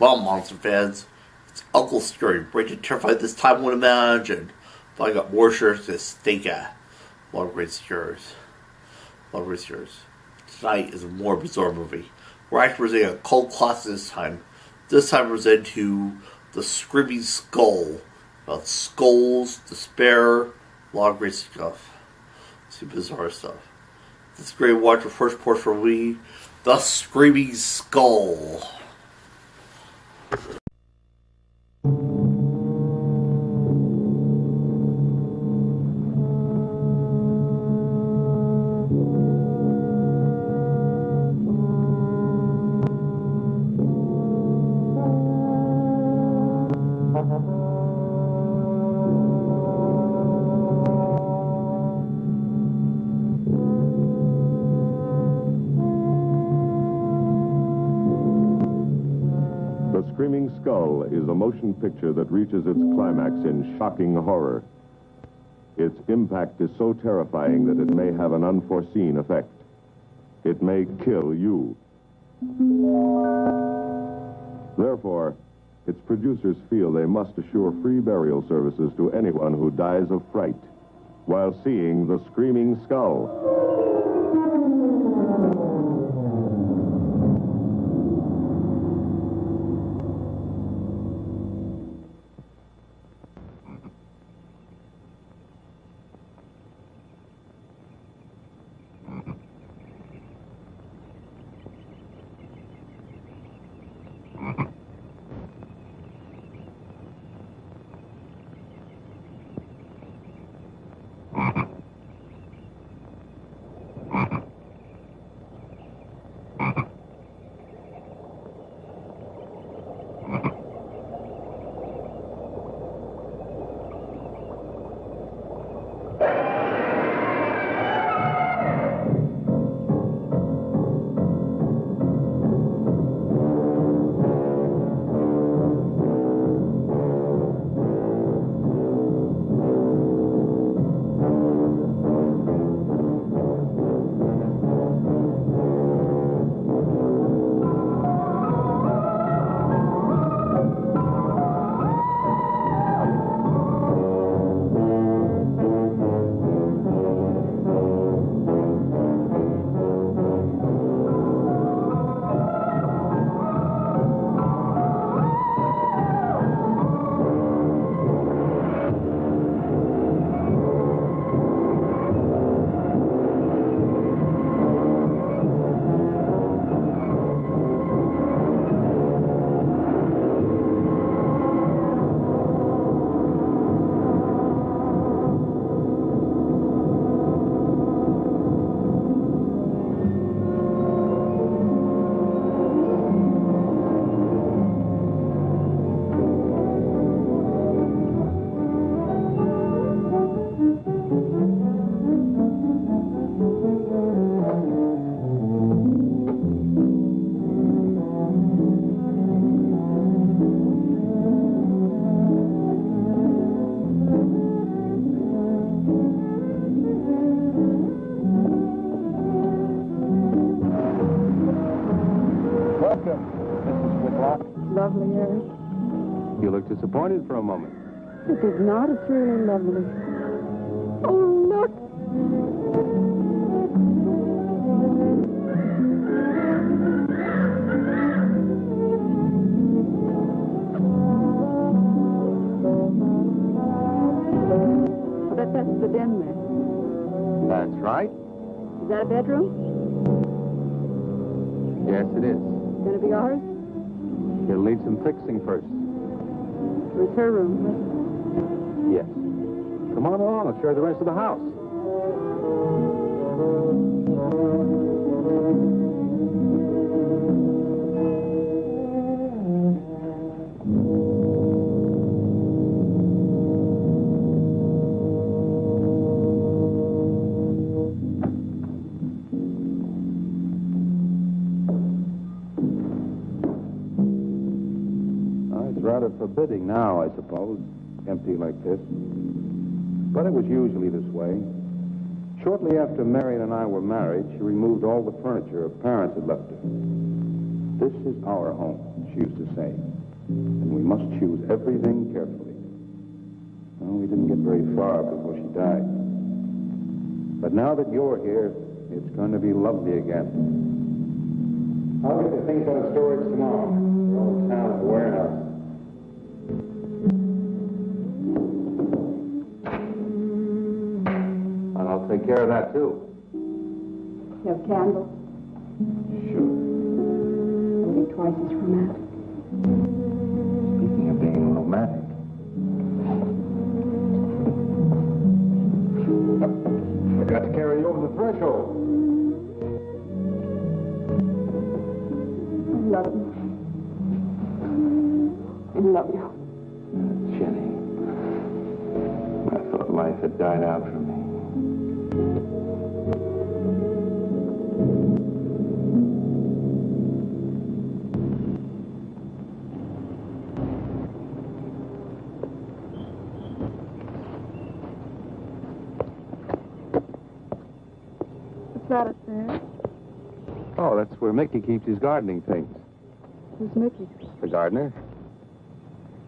Well, monster fans, it's Uncle Scary, bringing terrified this time would imagine. But I got more shirts to stink at. A lot of great scares. A lot of great scares. Tonight is a more bizarre movie. We're actually presenting a cult classic this time. This time we're presenting to The Screaming Skull. About skulls, despair, a lot of great stuff. Some bizarre stuff. This is great watch the first portion for me, The Screaming Skull. The Screaming Skull is a motion picture that reaches its climax in shocking horror. Its impact is so terrifying that it may have an unforeseen effect. It may kill you. Therefore, its producers feel they must assure free burial services to anyone who dies of fright while seeing The Screaming Skull. Lovely, Harry. You look disappointed for a moment. This is not. It's really lovely. Oh, look. I bet that's the den there. That's right. Is that a bedroom? Yes, it is. Gonna be ours? It'll need some fixing first. It's her room. Yes. Come on along. I'll show you the rest of the house. Rather forbidding now, I suppose, empty like this. But it was usually this way. Shortly after Marion and I were married, she removed all the furniture her parents had left her. This is our home, she used to say. And we must choose everything carefully. Well, we didn't get very far before she died. But now that you're here, it's going to be lovely again. I'll get the things out of storage tomorrow. The old town is a warehouse. And I'll take care of that, too. You have candles? Sure. Only twice as romantic. Speaking of being romantic. I got to carry you over the threshold. I love you. I love you. Jenny, I thought life had died out for me. What's that up there? Oh, that's where Mickey keeps his gardening things. Who's Mickey? The gardener.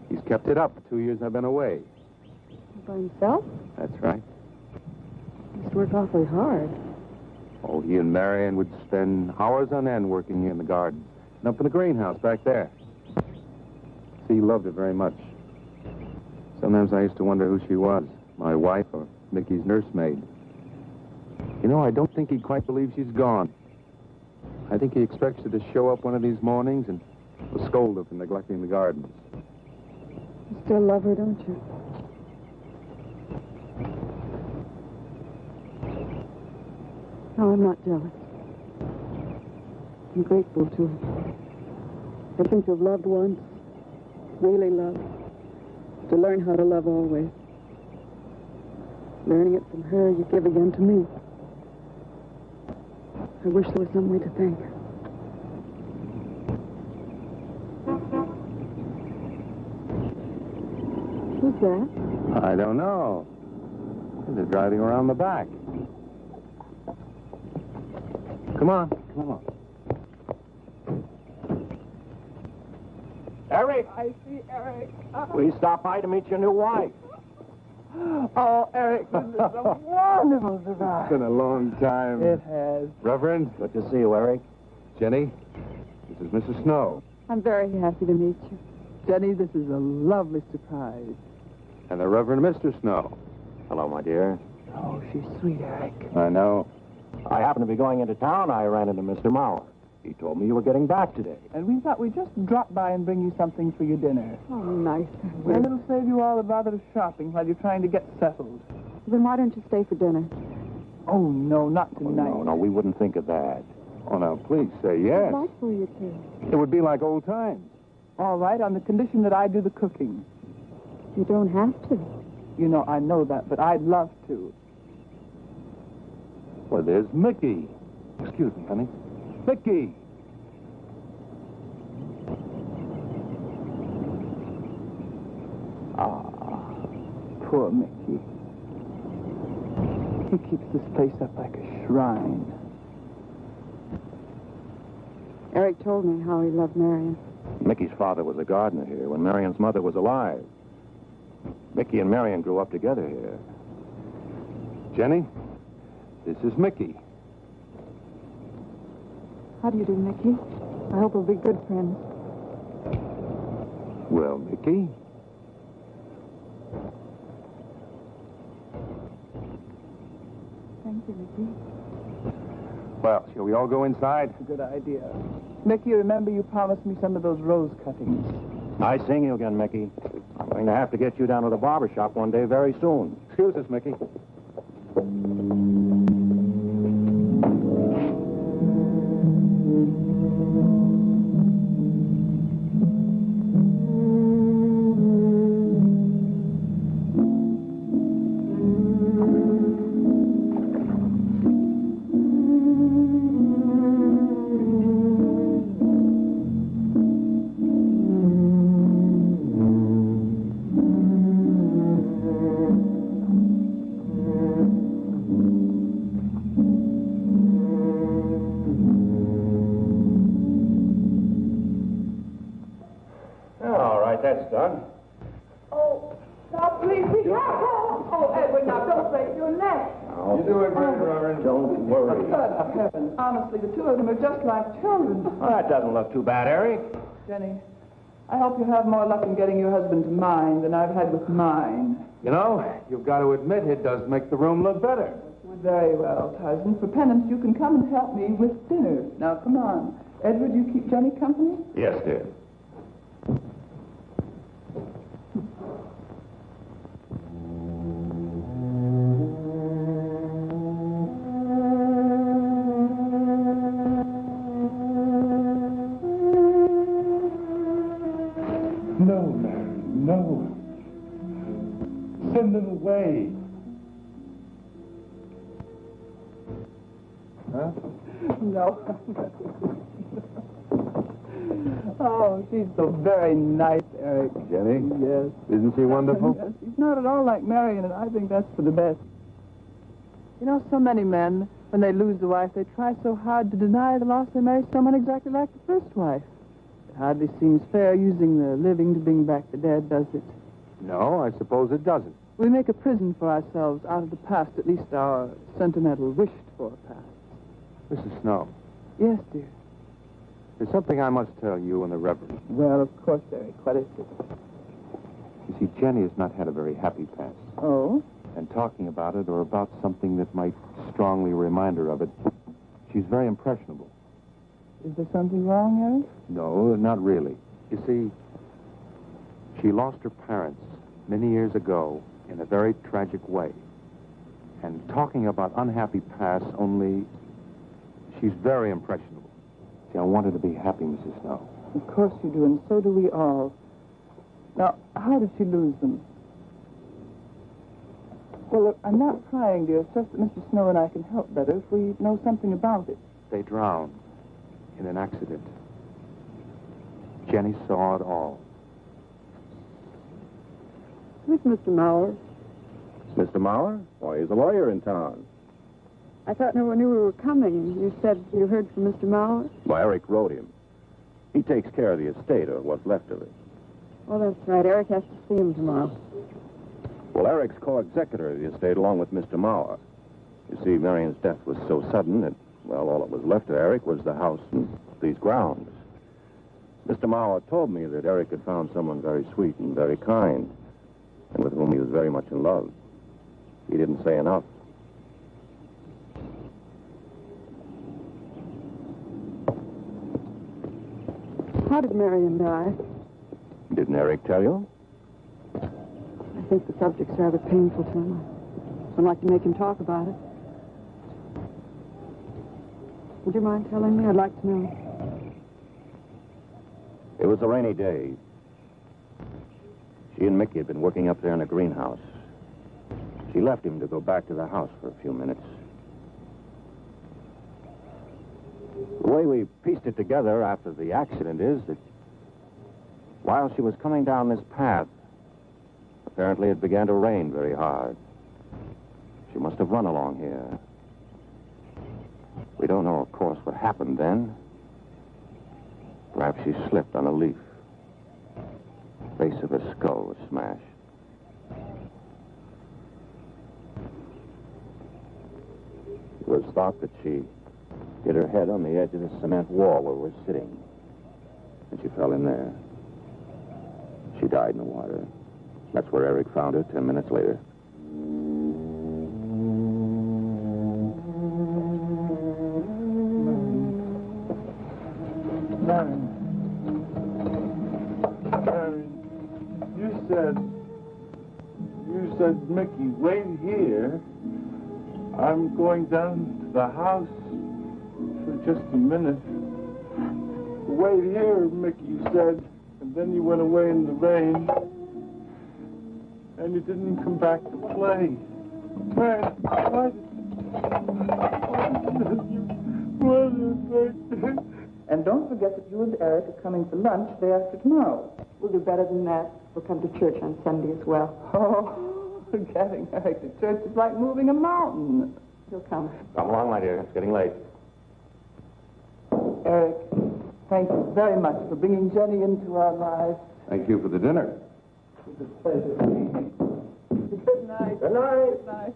He's kept it up the 2 years I've been away. By himself? That's right. He used to work awfully hard. Oh, he and Marion would spend hours on end working here in the garden. And up in the greenhouse back there. See, he loved it very much. Sometimes I used to wonder who she was, my wife or Mickey's nursemaid. You know, I don't think he quite believes she's gone. I think he expects her to show up one of these mornings and will scold her for neglecting the gardens. You still love her, don't you? No, I'm not jealous. I'm grateful to her. I think to have loved once, really loved, to learn how to love always. Learning it from her, you give again to me. I wish there was some way to thank her. Who's that? I don't know. They're driving around the back. Come on, come on. Eric! I see Eric. We stopped by to meet your new wife. Oh, Eric, this is a wonderful surprise. It's been a long time. It has. Reverend, Good to see you, Eric. Jenny, this is Mrs. Snow. I'm very happy to meet you. Jenny, this is a lovely surprise. And the Reverend Mr. Snow. Hello, my dear. Oh, she's sweet, Eric. I know. I happened to be going into town. I ran into Mr. Mauer. He told me you were getting back today. And we thought we'd just drop by and bring you something for your dinner. Oh, nice. And it'll save you all the bother of shopping while you're trying to get settled. Then why don't you stay for dinner? Oh, no, not Oh, tonight. no, we wouldn't think of that. Oh, now, please say yes. I'd like for you to. It would be like old times. All right, on the condition that I do the cooking. You don't have to. You know, I know that, but I'd love to. Well, there's Mickey. Excuse me, honey. Mickey! Poor Mickey. He keeps this place up like a shrine. Eric told me how he loved Marion. Mickey's father was a gardener here when Marion's mother was alive. Mickey and Marion grew up together here. Jenny, this is Mickey. How do you do, Mickey? I hope we'll be good friends. Well, Mickey, Thank you, Mickey. well, shall we all go inside? It's a good idea. Mickey, remember you promised me some of those rose cuttings. Nice seeing you again, Mickey. I'm going to have to get you down to the barber shop one day very soon. Excuse us, Mickey. that's done. Oh, now please be careful. Oh, Edward, now don't break your neck. You do it right, Robin. Don't worry. Good heavens. Honestly, the two of them are just like children. Well, that doesn't look too bad, Eric. Jenny, I hope you have more luck in getting your husband to mine than I've had with mine. You know, you've got to admit it does make the room look better. Very well, cousin. For penance, you can come and help me with dinner. Now, come on. Edward, you keep Jenny company? Yes, dear. No, Mary, no. Send them away. Huh? No. Oh, she's so very nice, Eric. Jenny? Yes. Isn't she wonderful? Yes, she's not at all like Marion, and I think that's for the best. You know, so many men, when they lose a wife, they try so hard to deny the loss they marry someone exactly like the first wife. It hardly seems fair using the living to bring back the dead, does it? No, I suppose it doesn't. We make a prison for ourselves out of the past, at least our sentimental, wished-for past. Mrs. Snow, Yes, dear. there's something I must tell you and the Reverend. Well, of course, Eric. What is it? You see, Jenny has not had a very happy past. Oh? And talking about it or about something that might strongly remind her of it, she's very impressionable. Is there something wrong, Eric? No, not really. You see, she lost her parents many years ago in a very tragic way. And talking about unhappy past only, she's very impressionable. See, I want her to be happy, Mrs. Snow. Of course you do, and so do we all. Now, how did she lose them? Well, look, I'm not trying, dear. It's just that Mr. Snow and I can help better if we know something about it. They drowned in an accident. Jenny saw it all. Who's Mr. Mauer? Mr. Mauer? Why, he's a lawyer in town. I thought no one knew we were coming. You said you heard from Mr. Mauer? Well, Eric wrote him. He takes care of the estate, or what's left of it. Oh, that's right. Eric has to see him tomorrow. Well, Eric's co-executor of the estate along with Mr. Mauer. You see, Marion's death was so sudden that, well, all that was left to Eric was the house and these grounds. Mr. Mauer told me that Eric had found someone very sweet and very kind, and with whom he was very much in love. He didn't say enough. How did Marion die? Didn't Eric tell you? I think the subject's rather painful to him. I'd like to make him talk about it. Would you mind telling me? I'd like to know. It was a rainy day. She and Mickey had been working up there in a greenhouse. She left him to go back to the house for a few minutes. The way we pieced it together after the accident is that while she was coming down this path, apparently it began to rain very hard. She must have run along here. We don't know, of course, what happened then. Perhaps she slipped on a leaf. The base of her skull was smashed. It was thought that she hit her head on the edge of the cement wall where we're sitting. And she fell in there. She died in the water. That's where Eric found her 10 minutes later. Marion, you said, Mickey, wait here. I'm going down to the house for just a minute. Wait here, Mickey, you said. And then you went away in the rain. And you didn't come back to play. Man, what? And don't forget that you and Eric are coming for lunch day after tomorrow. We'll do better than that. We'll come to church on Sunday as well. Oh, getting Eric to church is like moving a mountain. He'll come. Come along, my dear. It's getting late. Eric, thank you very much for bringing Jenny into our lives. Thank you for the dinner. It's a pleasure. Good night. Good night. Good night.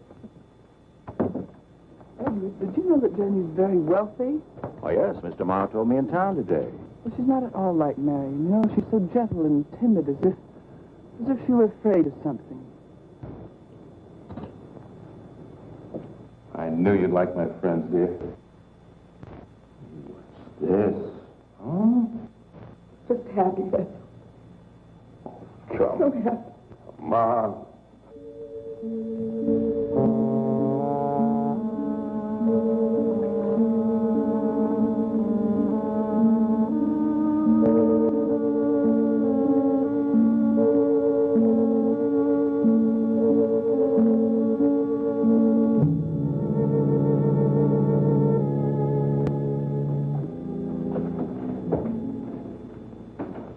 Edward, did you know that Jenny's very wealthy? Oh, yes, Mr. Morrow told me in town today. Well, she's not at all like Marion. You know, she's so gentle and timid, as if she were afraid of something. I knew you'd like my friends, dear. What's this? Oh? Just happy, that's all. So happy. Come on.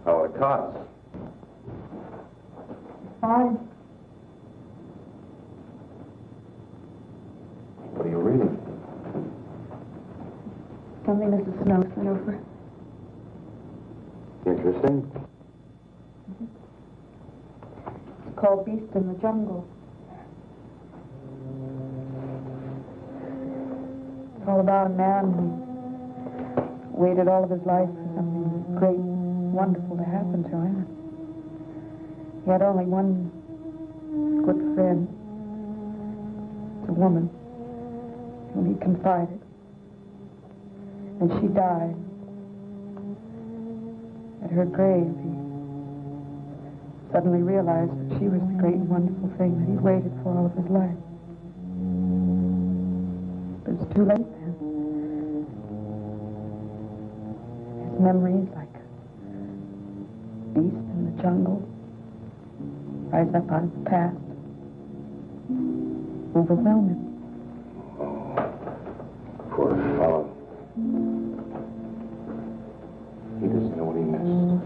How are the cots? Fine. What are you reading? Something Mrs. Snow sent over. Interesting. It's called Beast in the Jungle. It's all about a man who waited all of his life for something great, wonderful to happen to him. He had only one good friend. It's a woman whom he confided. And she died. At her grave, he suddenly realized that she was the great and wonderful thing that he'd waited for all of his life. But it's too late then. His memories, like a beast in the jungle, rise up out of the past, overwhelm him. Poor fellow. He doesn't know what he missed.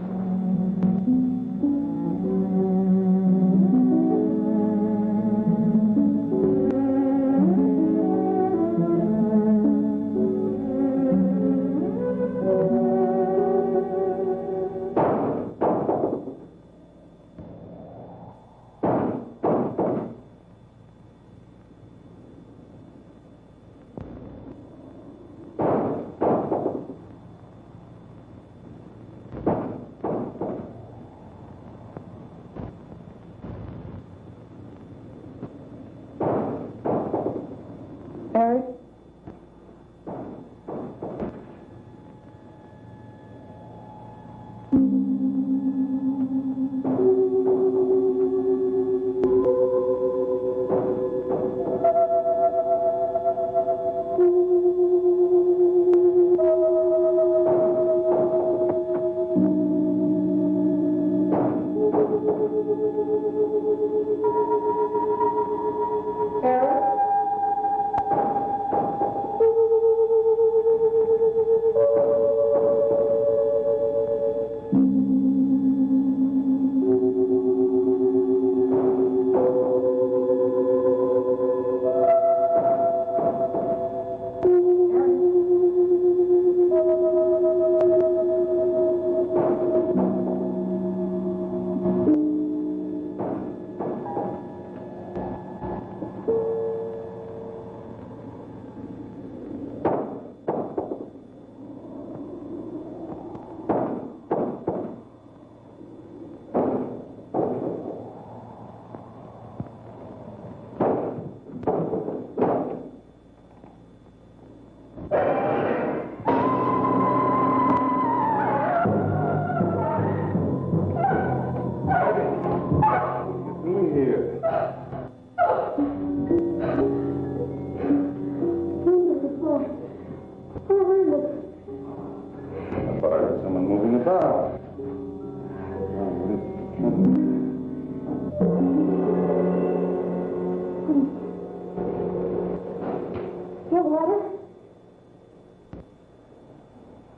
Eric?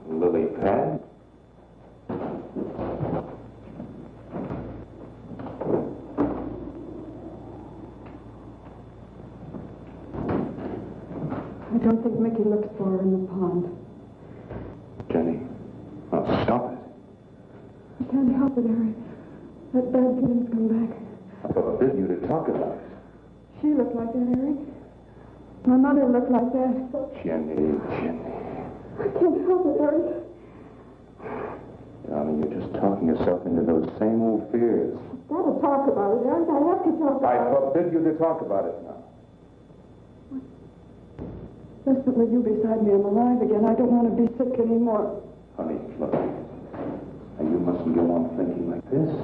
Lily pad? I don't think Mickey looks for her in the pond. Jenny, oh, stop it. I can't help it, Eric. That bad feeling's come back. I forbid you to talk about it. She looked like that, Eric. My mother looked like that. Jenny. I can't help it, Eric. Darling, you're just talking yourself into those same old fears. I've got to talk about it, Eric. I have to talk I about it. forbid you to talk about it now. Just that with you beside me, I'm alive again. I don't want to be sick anymore. Honey, look. And you mustn't go on thinking like this.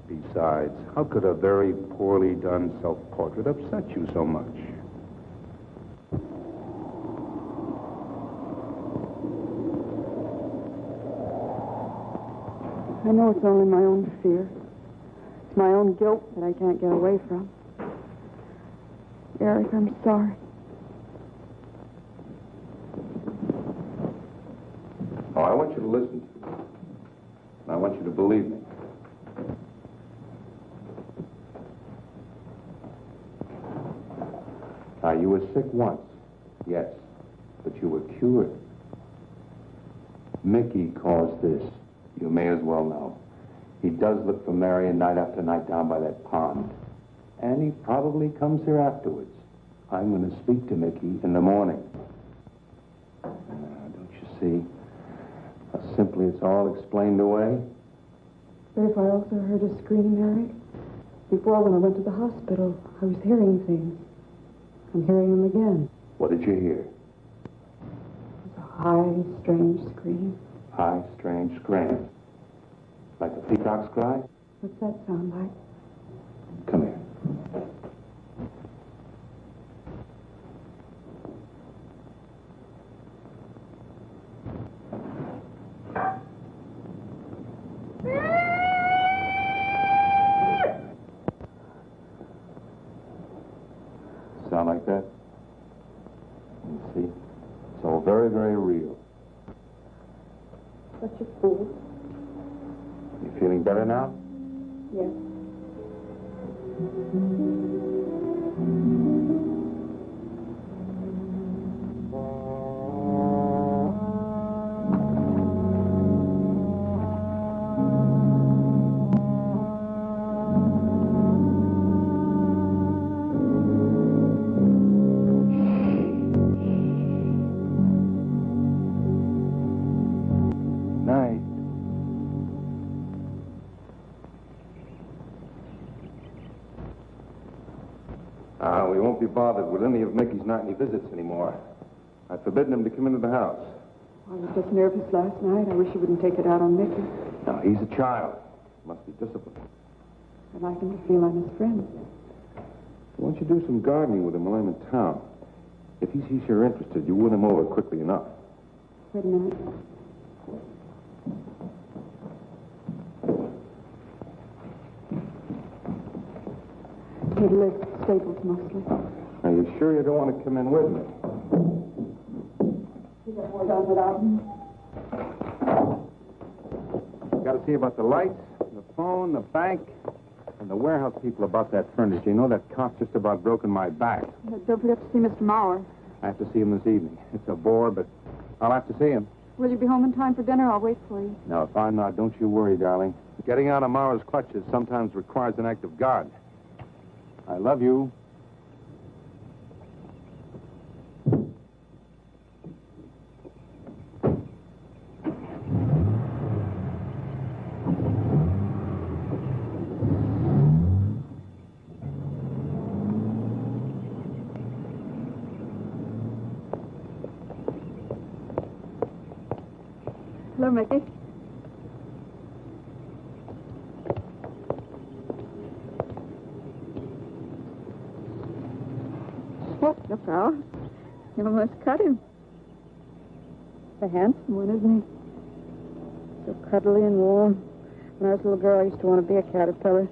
Besides, how could a very poorly done self-portrait upset you so much? I know it's only my own fear. It's my own guilt that I can't get away from. Eric, I'm sorry. Oh, I want you to listen to me. And I want you to believe me. Now, you were sick once, yes, but you were cured. Mickey caused this. You may as well know. He does look for Marion night after night down by that pond. And he probably comes here afterwards. I'm going to speak to Mickey in the morning. Don't you see how simply it's all explained away? But if I also heard a scream, Eric, before when I went to the hospital, I was hearing things. I'm hearing them again. What did you hear? It's a high, strange scream. High, strange scream. Like a peacock's cry? What's that sound like? Come here. Sound like that? You see? It's all very, very real. Such a fool. You feeling better now? Yes. Night. We won't be bothered with any of Mickey's nightly visits anymore. I've forbidden him to come into the house. I was just nervous last night. I wish you wouldn't take it out on Mickey. Now, he's a child. Must be disciplined. I'd like him to feel I'm his friend. Why don't you do some gardening with him while I'm in town? If he sees you're interested, you win him over quickly enough. Wait a minute. He lives at Staples mostly. Are you sure you don't want to come in with me? You got more done without him? Got to see about the lights, the phone, the bank, and the warehouse people about that furniture. You know, that cop's just about broken my back. Don't forget to see Mr. Maurer. I have to see him this evening. It's a bore, but I'll have to see him. Will you be home in time for dinner? I'll wait for you. No, if I'm not, don't you worry, darling. Getting out of Mara's clutches sometimes requires an act of God. I love you. Hello, Mickey. What, look out. You almost cut him. The handsome one, isn't he? So cuddly and warm. When I was a little girl, I used to want to be a caterpillar.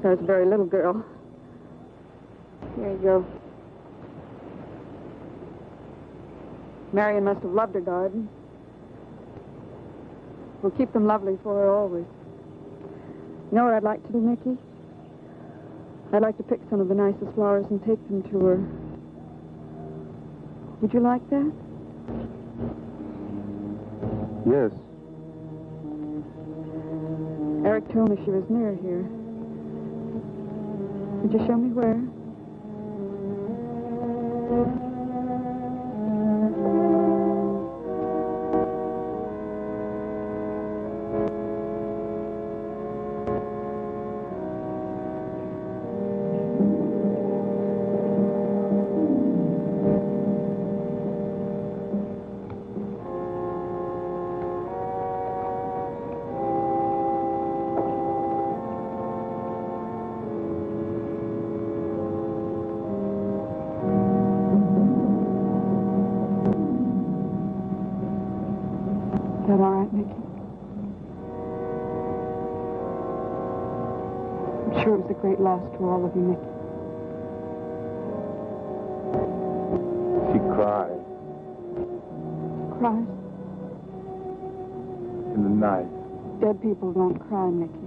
So I was a very little girl. Here you go. Marion must have loved her garden. We'll keep them lovely for her always. You know what I'd like to do, Mickey? I'd like to pick some of the nicest flowers and take them to her. Would you like that? Yes, Eric told me she was near here. Could you show me where? Is that all right, Mickey? I'm sure it was a great loss to all of you, Mickey. She cried Cries? in the night. Dead people don't cry, Mickey.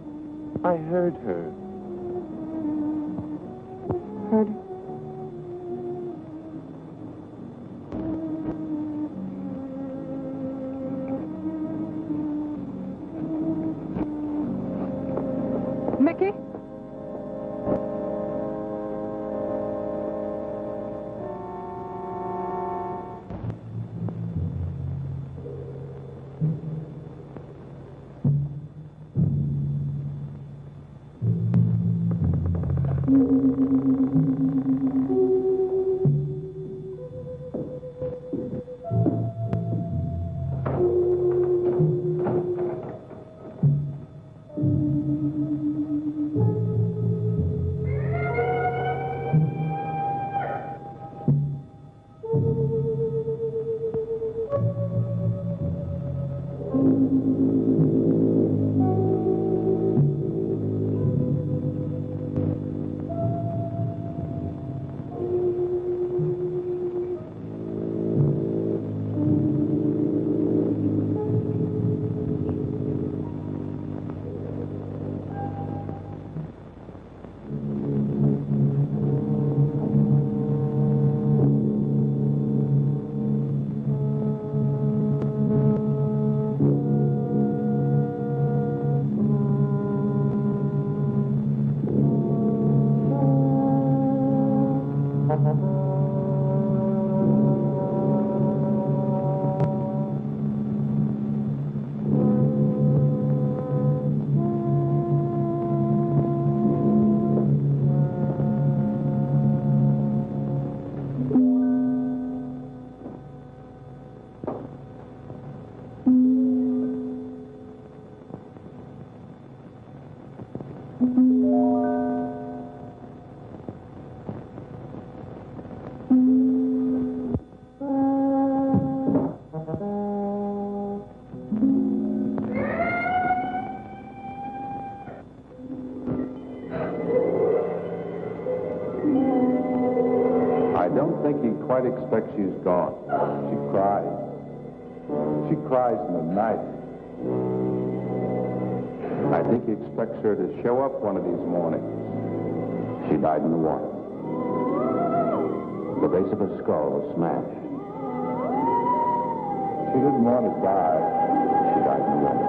I heard her. Heard her? Mickey? I don't think he quite expects she's gone. She cries. She cries in the night. I think he expects her to show up one of these mornings. She died in the water. The base of her skull was smashed. She didn't want to die. She died in the water.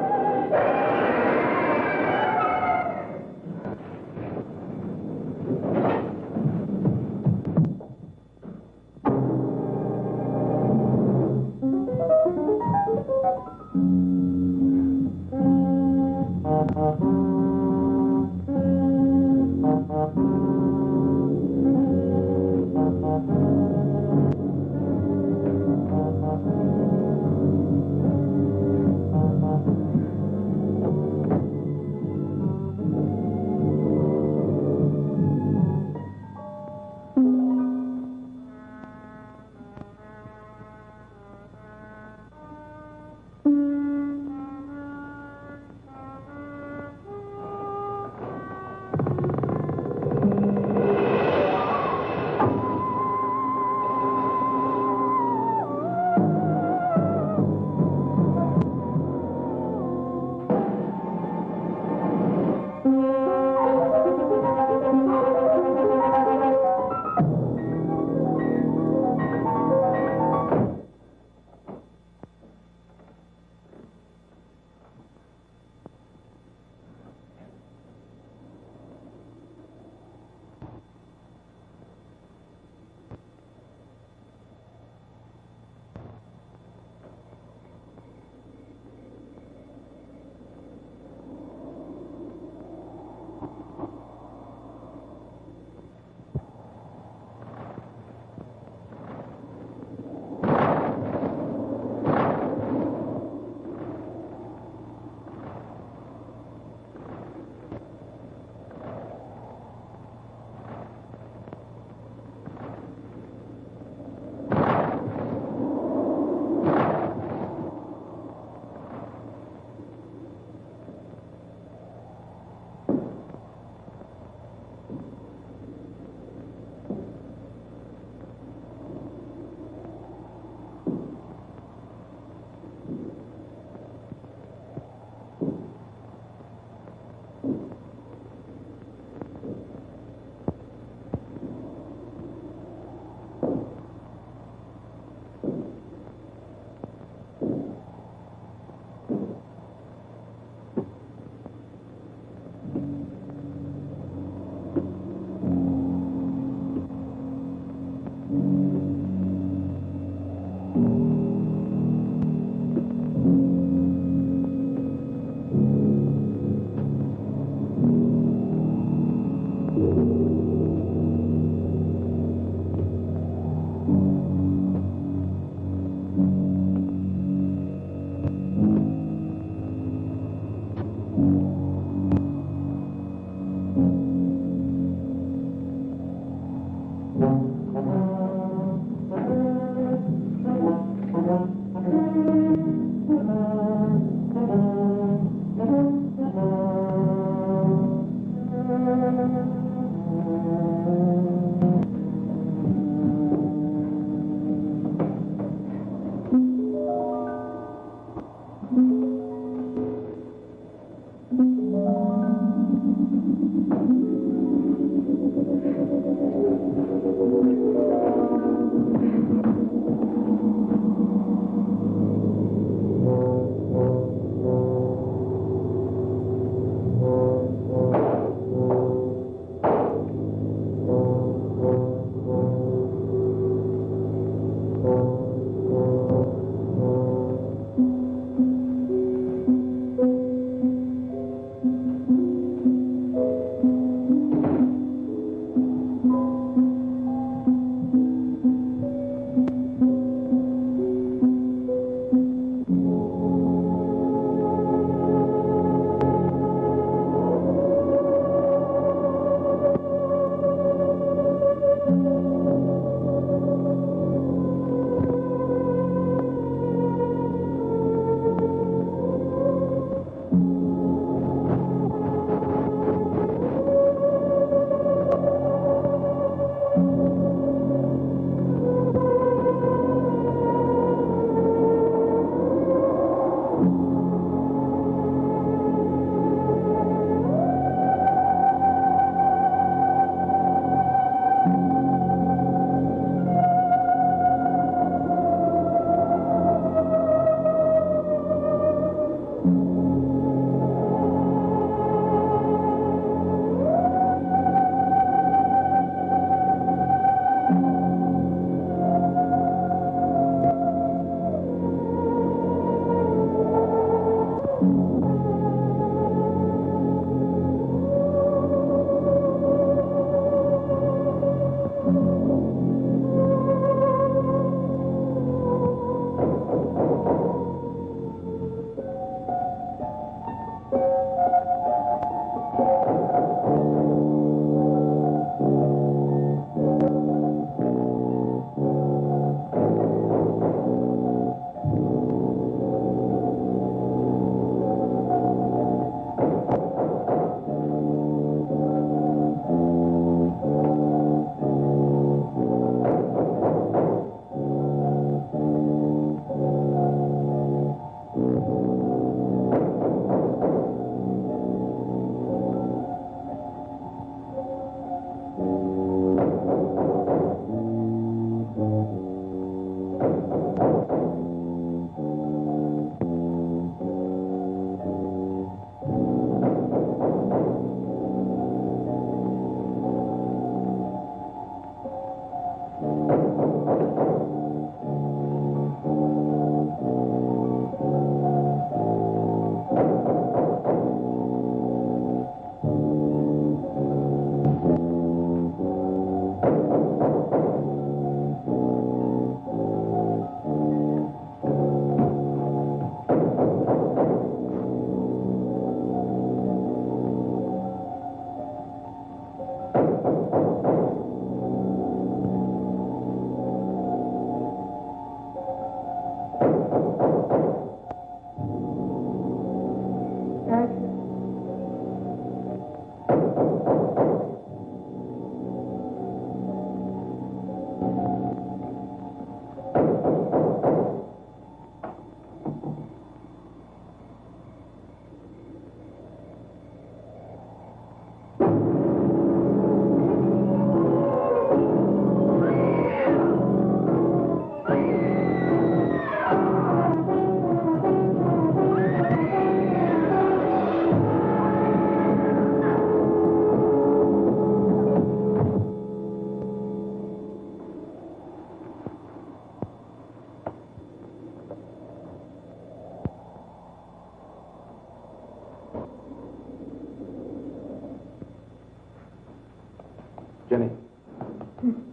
Jenny.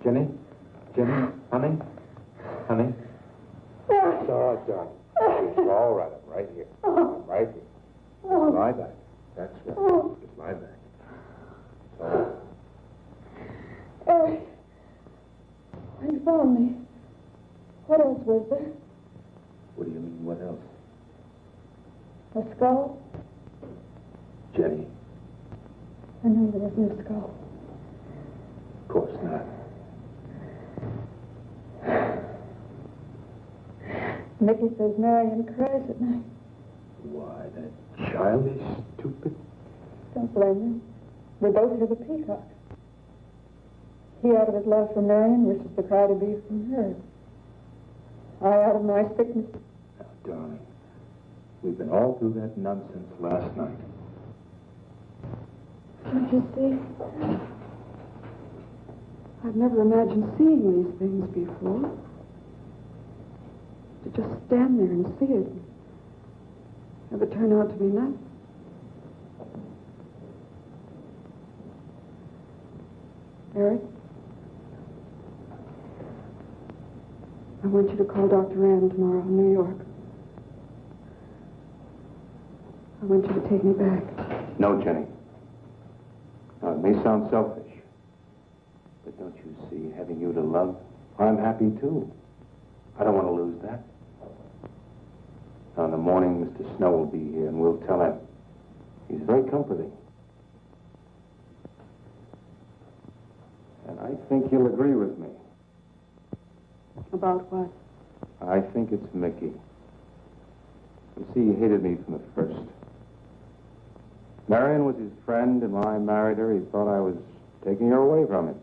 Jenny? Jenny? Honey? Honey? It's all right, darling. It's all right. I'm right here. I'm right here. Just lie back. That's right. Just lie back. It's all right. Eric, you found me. What else was there? What do you mean, what else? A skull? Jenny, I know there isn't a skull. of course not. Mickey says Marion cries at night. Why, that childish, stupid... Don't blame him. We both hear the peacock. He out of his love for Marion wishes the cry to be from her. I out of my sickness. Now, darling, we've been all through that nonsense last night. Don't you see? I've never imagined seeing these things before. To just stand there and see it. Never turn out to be nothing. Eric? I want you to call Dr. Ann tomorrow in New York. I want you to take me back. No, Jenny. Now, it may sound selfish, but don't you see, having you to love, I'm happy too. I don't want to lose that. Now, in the morning, Mr. Snow will be here, and we'll tell him. He's very comforting. And I think he'll agree with me. About what? I think it's Mickey. You see, he hated me from the first. Marion was his friend, and when I married her, he thought I was taking her away from him.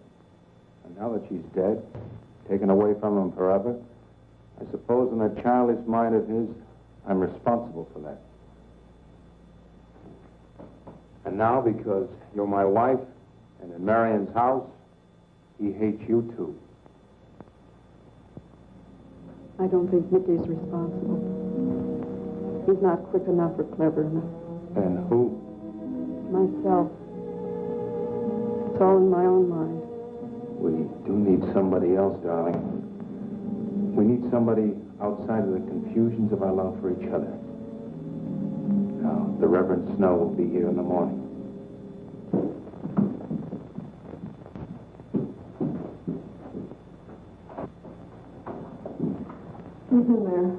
And now that she's dead, taken away from him forever, I suppose in that childish mind of his, I'm responsible for that. And now, because you're my wife, and in Marion's house, he hates you too. I don't think Mickey's responsible. He's not quick enough or clever enough. And who? Myself. It's all in my own mind. We do need somebody else, darling. We need somebody outside of the confusions of our love for each other. Now, the Reverend Snow will be here in the morning. Who's in there?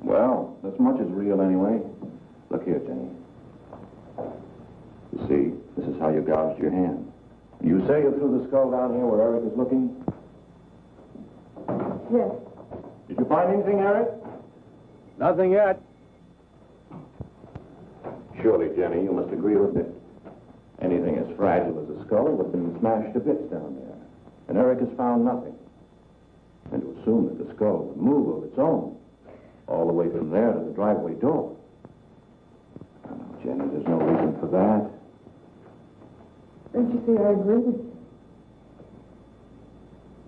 Well, this much is real anyway. Look here, Jenny. You see, this is how you gouged your hand. You say you threw the skull down here where Eric is looking? Yes. Did you find anything, Eric? Nothing yet. Surely, Jenny, you must agree with me. Anything as fragile as a skull would have been smashed to bits down there. And Eric has found nothing. And to assume that the skull would move of its own, all the way from there to the driveway door. Oh, Jenny, there's no reason for that. Don't you see I agree with you?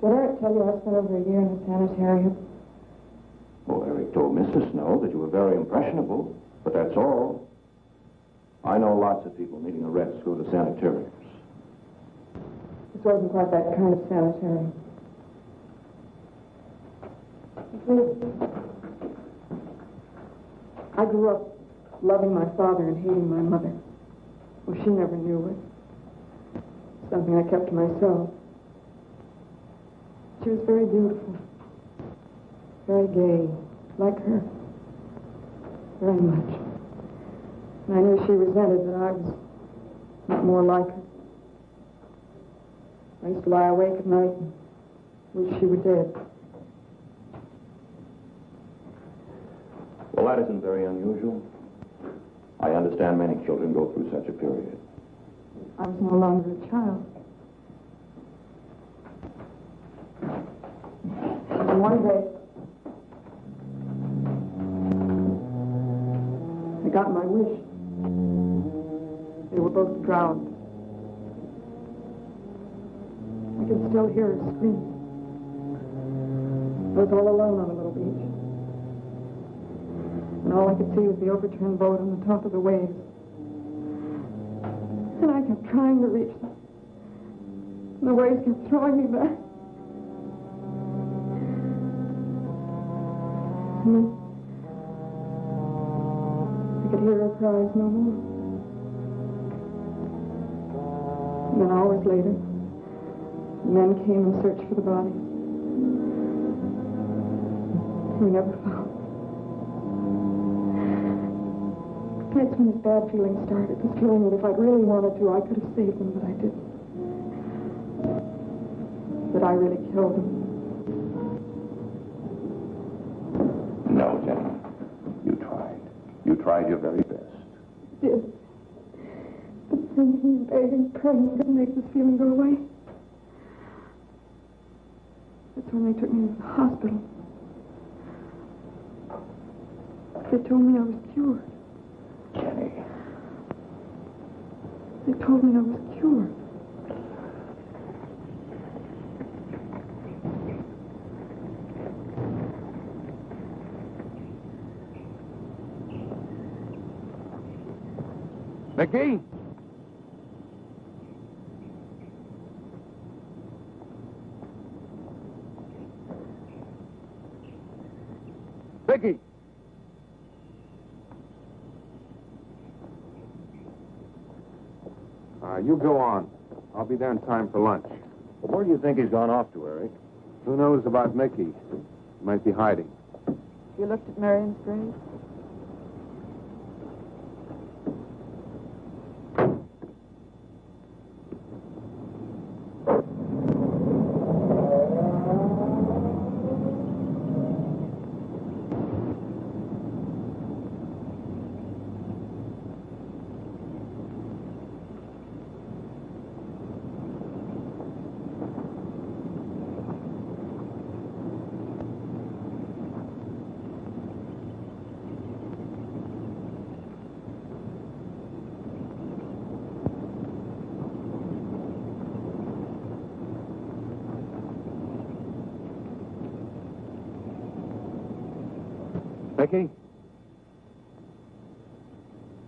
Did Eric tell you I spent over a year in the sanitarium? Well, Eric told Mrs. Snow that you were very impressionable, but that's all. I know lots of people needing a rest who go to sanitariums. This wasn't quite that kind of sanitarium. You see, I grew up loving my father and hating my mother. Well, she never knew it. Something I kept to myself. She was very beautiful. Very gay. Like her. Very much. And I knew she resented that I was not more like her. I used to lie awake at night and wish she were dead. Well, that isn't very unusual. I understand many children go through such a period. I was no longer a child. And one day, I got my wish. They were both drowned. I can still hear her scream. I was all alone on a little beach. And all I could see was the overturned boat on the top of the waves. And I kept trying to reach them. And the waves kept throwing me back. And then I could hear her cries no more. And then hours later, men came and searched for the bodies. We never found. That's when his bad feeling started. This feeling that if I'd really wanted to, I could have saved him, but I didn't. That I really killed him. No, Jenny. You tried. You tried your very best. I did. But singing, begging, praying couldn't make this feeling go away. That's when they took me to the hospital. They told me I was cured. Jenny. They told me I was cured. Mickey? Mickey! You go on. I'll be there in time for lunch. Well, where do you think he's gone off to, Eric? Who knows about Mickey? He might be hiding. You looked at Marion's grave? Mickey?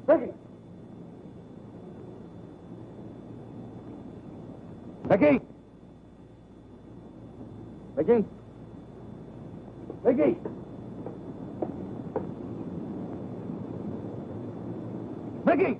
Mickey! Mickey! Mickey? Mickey! Mickey!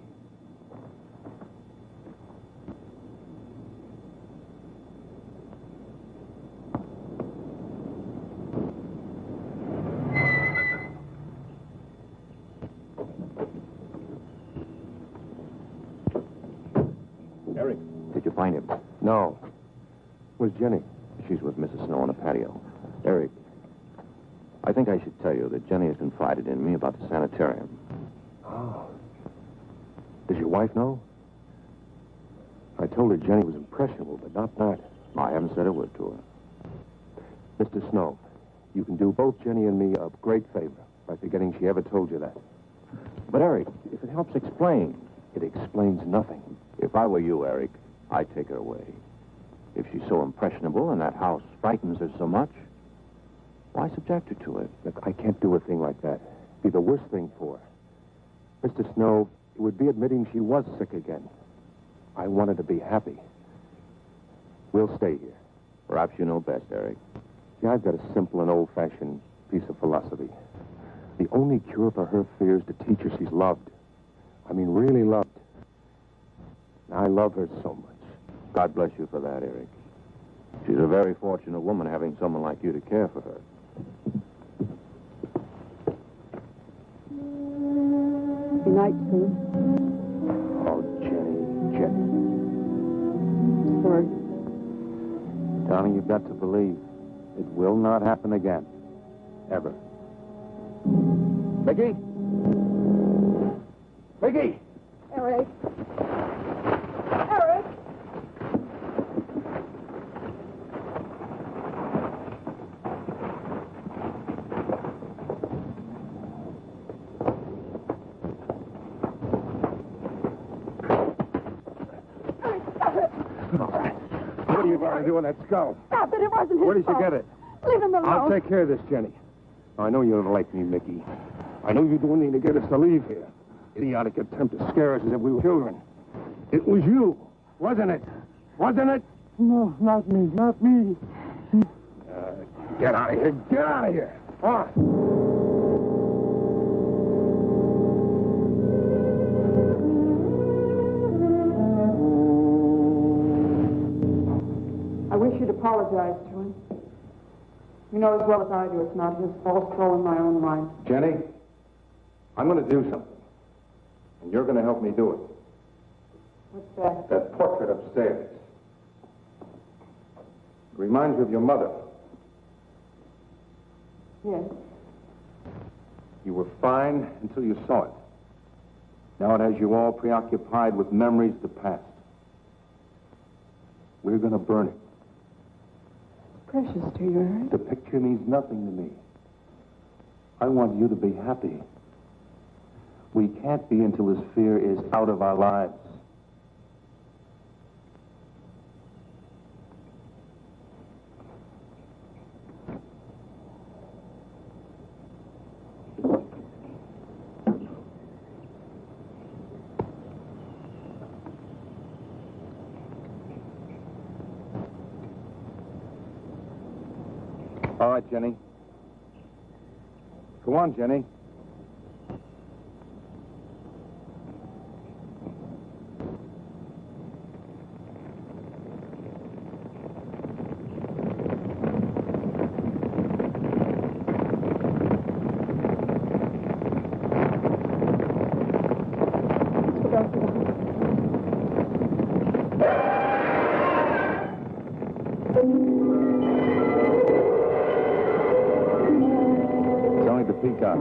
Eric, did you find him? No. Where's Jenny? She's with Mrs. Snow on the patio. Eric, I think I should tell you that Jenny has confided in me about the sanitarium. Oh. Does your wife know? I told her Jenny was impressionable, but not that. I haven't said a word to her. Mr. Snow, you can do both Jenny and me a great favor by forgetting she ever told you that. But, Eric, if it helps explain. It explains nothing. If I were you, Eric, I'd take her away. If she's so impressionable and that house frightens her so much, why subject her to it? Look, I can't do a thing like that. It'd be the worst thing for her. Mr. Snow, it would be admitting she was sick again. I want her to be happy. We'll stay here. Perhaps you know best, Eric. See, I've got a simple and old-fashioned piece of philosophy. The only cure for her fear is to teach her she's loved. I mean, really loved. I love her so much. God bless you for that, Eric. She's a very fortunate woman having someone like you to care for her. Good night, Sue. Oh, Jenny. Sorry. Darling, you've got to believe it will not happen again. Ever. Mickey? Mickey! Eric. Eric! What are you going to do with that skull? Stop it, it wasn't his Where did you fault. get it? Leave him alone. I'll take care of this, Jenny. I know you don't like me, Mickey. I know you do anything to get us to leave here. Idiotic attempt to scare us as if we were children. It was you, wasn't it? Wasn't it? No, not me, not me. Get out of here. Get out of here. On. I wish you'd apologize to him. You know as well as I do it's not his fault. It's all in my own mind. Jenny, I'm going to do something. And you're going to help me do it. What's that? That portrait upstairs. It reminds you of your mother. Yes. You were fine until you saw it. Now it has you all preoccupied with memories of the past. We're going to burn it. It's precious to you, Eric. The picture means nothing to me. I want you to be happy. We can't be until this fear is out of our lives. All right, Jenny. Go on, Jenny. It's only the peacocks.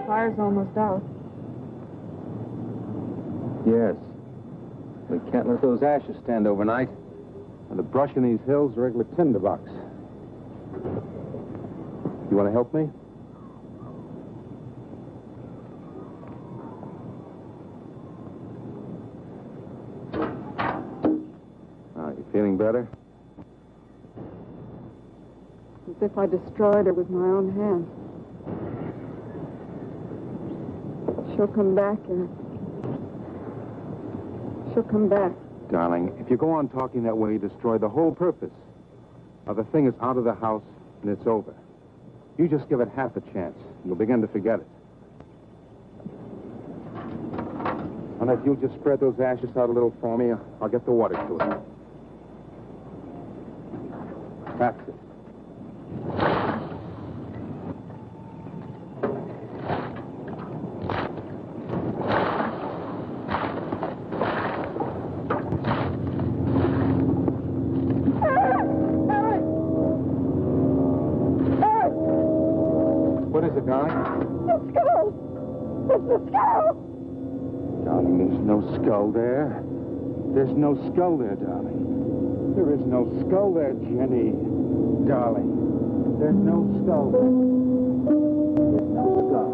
Fire's almost out. Yes. We can't let those ashes stand overnight. And the brush in these hills is a regular tinderbox. You want to help me? You feeling better? As if I destroyed her with my own hands. She'll come back, Eric. She'll come back. Darling, if you go on talking that way, you destroy the whole purpose. Now, the thing is out of the house, and it's over. You just give it half a chance, and you'll begin to forget it. And if you'll just spread those ashes out a little for me, I'll get the water to it. That's it. What is it, darling? The skull! It's the skull! Darling, there's no skull there. There's no skull there, darling. There is no skull there, Jenny. Darling, there's no skull there. There's no skull.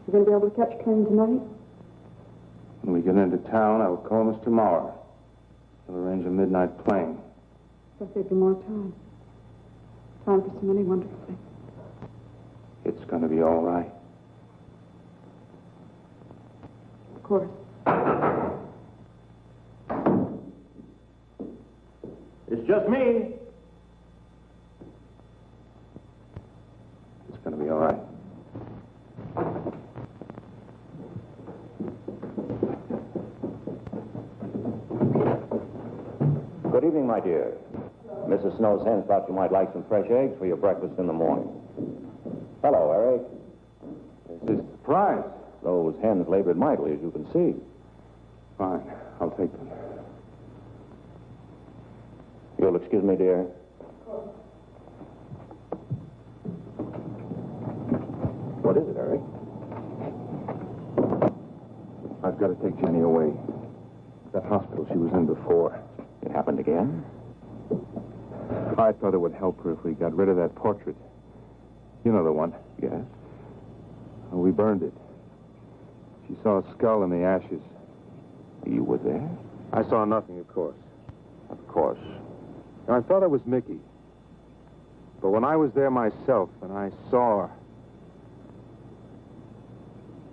You going to be able to catch a train tonight? When we get into town, I will call Mr. Maurer. He'll arrange a midnight plane. Guess there'd be more time. Time for so many wonderful things. It's going to be all right. Of course. It's just me. evening, my dear. Mrs. Snow's hens thought you might like some fresh eggs for your breakfast in the morning. Hello, Eric. This is a surprise. Those hens labored mightily, as you can see. Fine. I'll take them. You'll excuse me, dear. What is it, Eric? I've got to take Jenny away. That hospital she was in before. It happened again? I thought it would help her if we got rid of that portrait. You know the one. Yes. Well, we burned it. She saw a skull in the ashes. You were there? I saw nothing, of course. Of course. I thought it was Mickey. But when I was there myself and I saw her...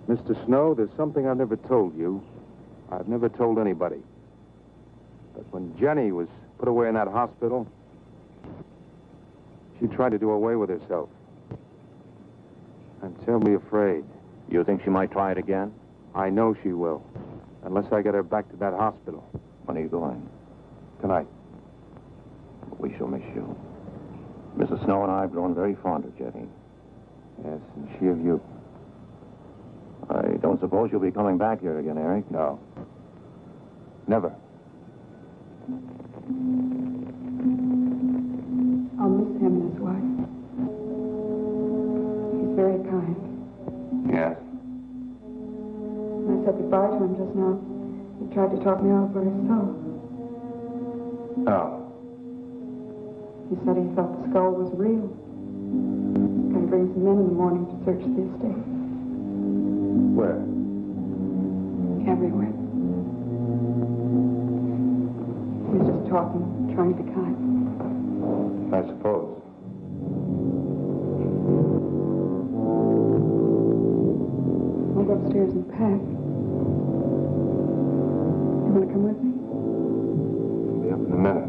Mr. Snow, there's something I've never told you. I've never told anybody. But when Jenny was put away in that hospital, she tried to do away with herself. I'm terribly afraid. You think she might try it again? I know she will. Unless I get her back to that hospital. When are you going? Tonight. We shall miss you. Mrs. Snow and I have grown very fond of Jenny. Yes, and she of you. I don't suppose you'll be coming back here again, Eric? No. Never. I'll miss him and his wife. He's very kind. Yes. When I said goodbye to him just now, he tried to talk me over his soul. Oh. He said he thought the skull was real. He's going to bring some men in the morning to search the estate. Where? Everywhere. He was just talking, trying to be kind. I suppose. I'll go upstairs and pack. You want to come with me? I'll be up in a minute.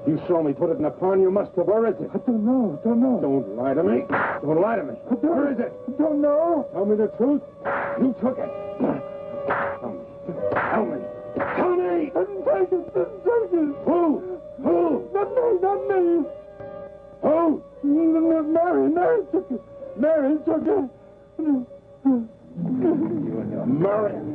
You saw me put it in the pond. You must have. Where is it? I don't know. Don't lie to me. Don't lie to me. Where is it? I don't know. Tell me the truth. You took it. Tell me. Tell me. Didn't take it. Who? Not me. Who? Mary took it. Mary took it. You and your Marion.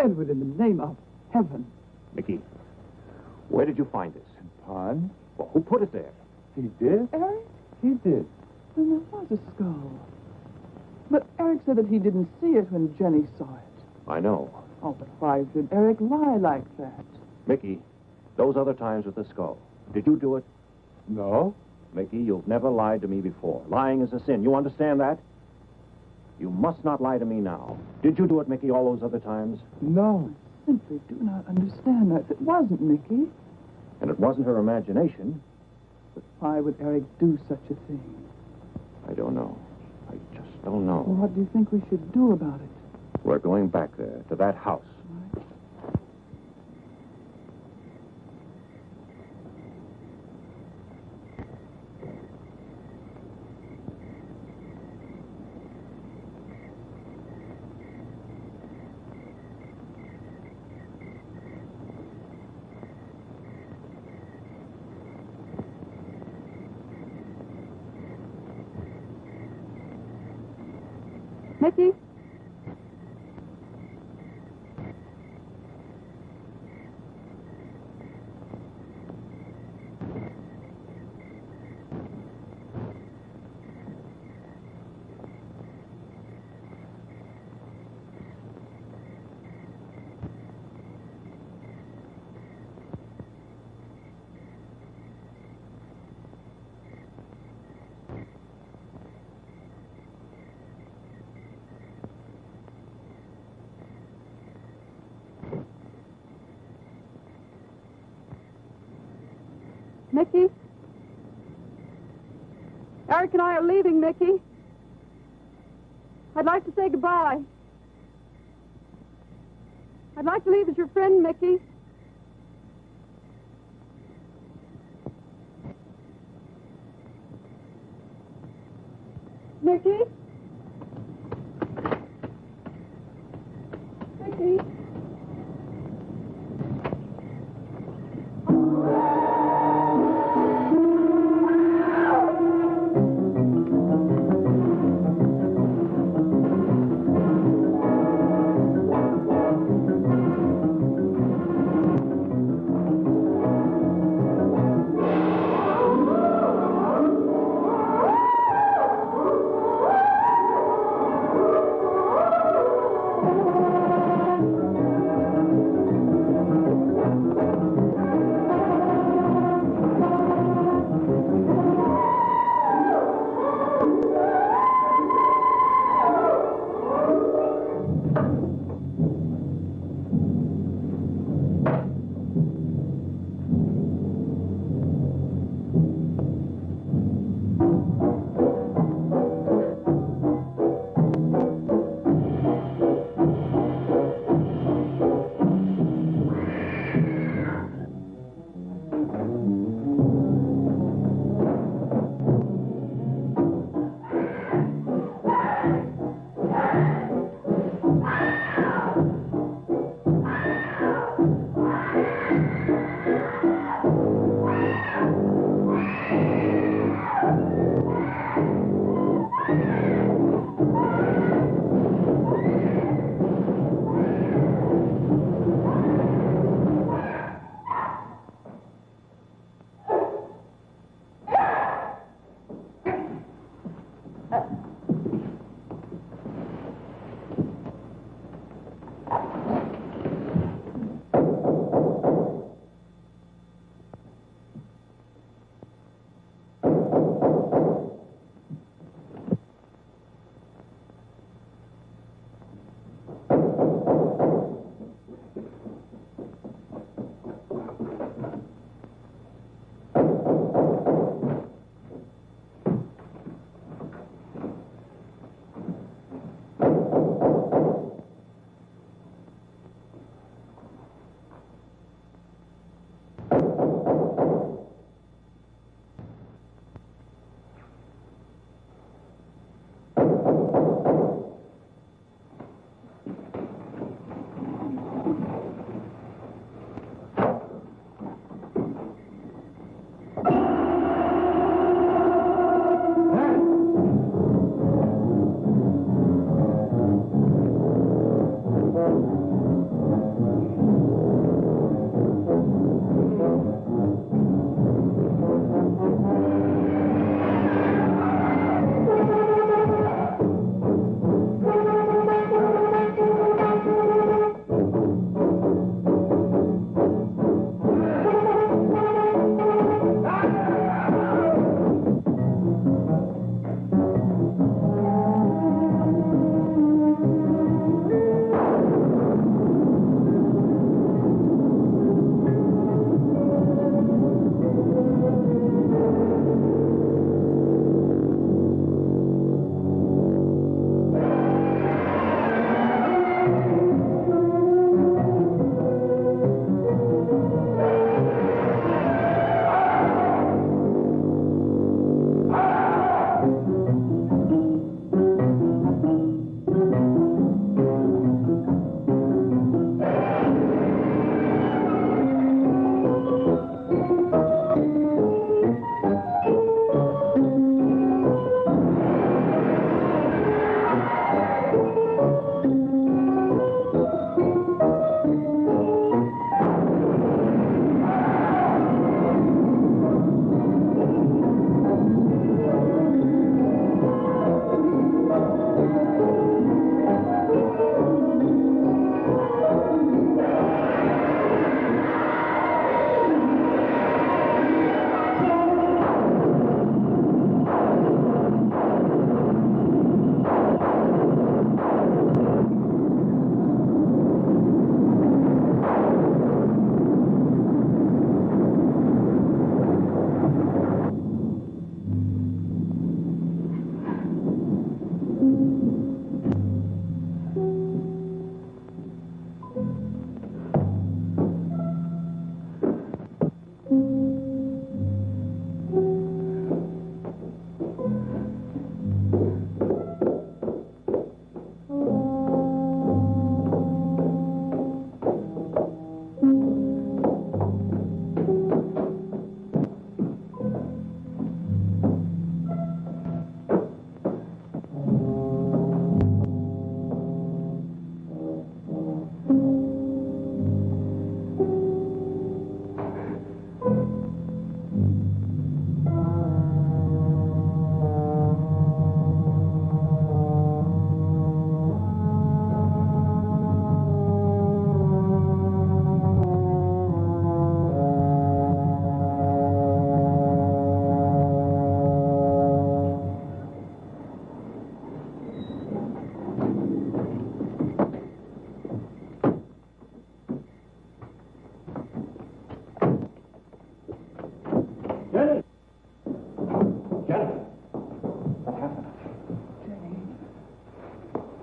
Edward, in the name of heaven. Mickey, where did you find this? Pond? Well, who put it there? He did? Eric? He did. Then there was a skull. But Eric said that he didn't see it when Jenny saw it. I know. Oh, but why should Eric lie like that? Mickey, those other times with the skull, did you do it? No. Mickey, you've never lied to me before. Lying is a sin. You understand that? You must not lie to me now. Did you do it, Mickey, all those other times? No. Simply do not understand that. It wasn't Mickey. And it wasn't her imagination. But why would Eric do such a thing? I don't know. I just don't know. Well, what do you think we should do about it? We're going back there, to that house. Mickey? Mickey? Eric and I are leaving, Mickey. I'd like to say goodbye. I'd like to leave as your friend, Mickey. Mickey? Mickey?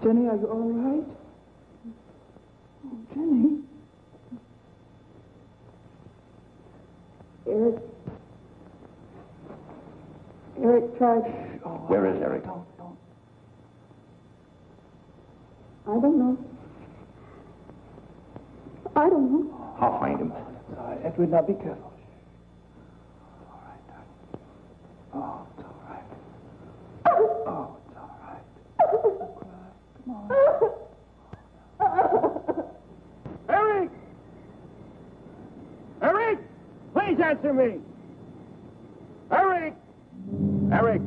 Jenny, are you all right? Oh, Jenny. Eric tried. Where is Eric? I don't know. I don't know. I'll find him. All right, Edward, now be careful. All right, darling. Oh, it's all right. Oh, it's all right. Don't cry. Come on. Eric! Eric! Please answer me! Eric! Eric!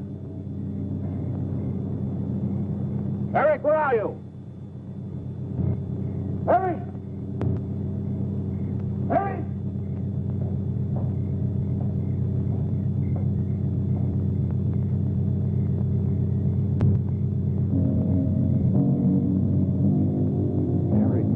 Eric, where are you? Eric! Eric! Eric.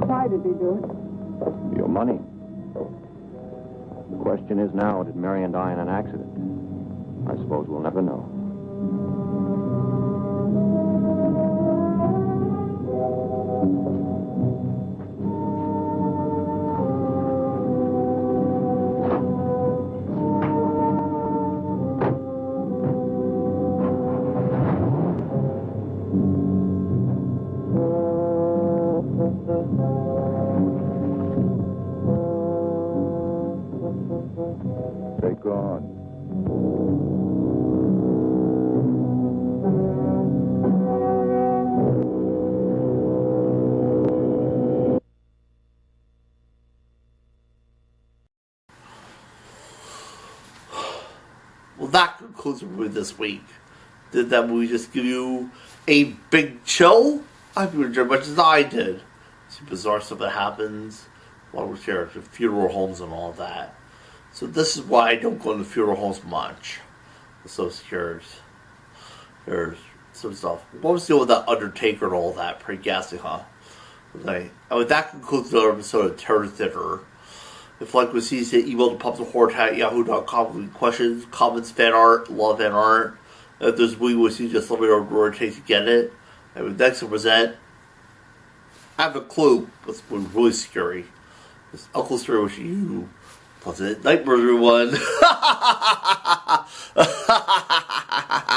Why did he do it? Your money. The question is now, did Marion die in an accident? I suppose we'll never know. They're gone. Well, that concludes the movie this week. Did that movie just give you a big chill? I hope you enjoyed as much as I did. Some bizarre stuff that happens while we're here at funeral homes and all that. So this is why I don't go into funeral homes much. So there's some stuff. What was the deal with that Undertaker and all that? Pretty ghastly, huh? Okay. That concludes another episode of Terror Theater. If you like what you see, email to pupsandhorror@yahoo.com with questions, comments, fan art, love fan art. If there's a movie you see, just let me know where it takes to get it. And next to present, I have a clue. What's really scary. This Uncle Scary wishing you pleasant nightmare, everyone.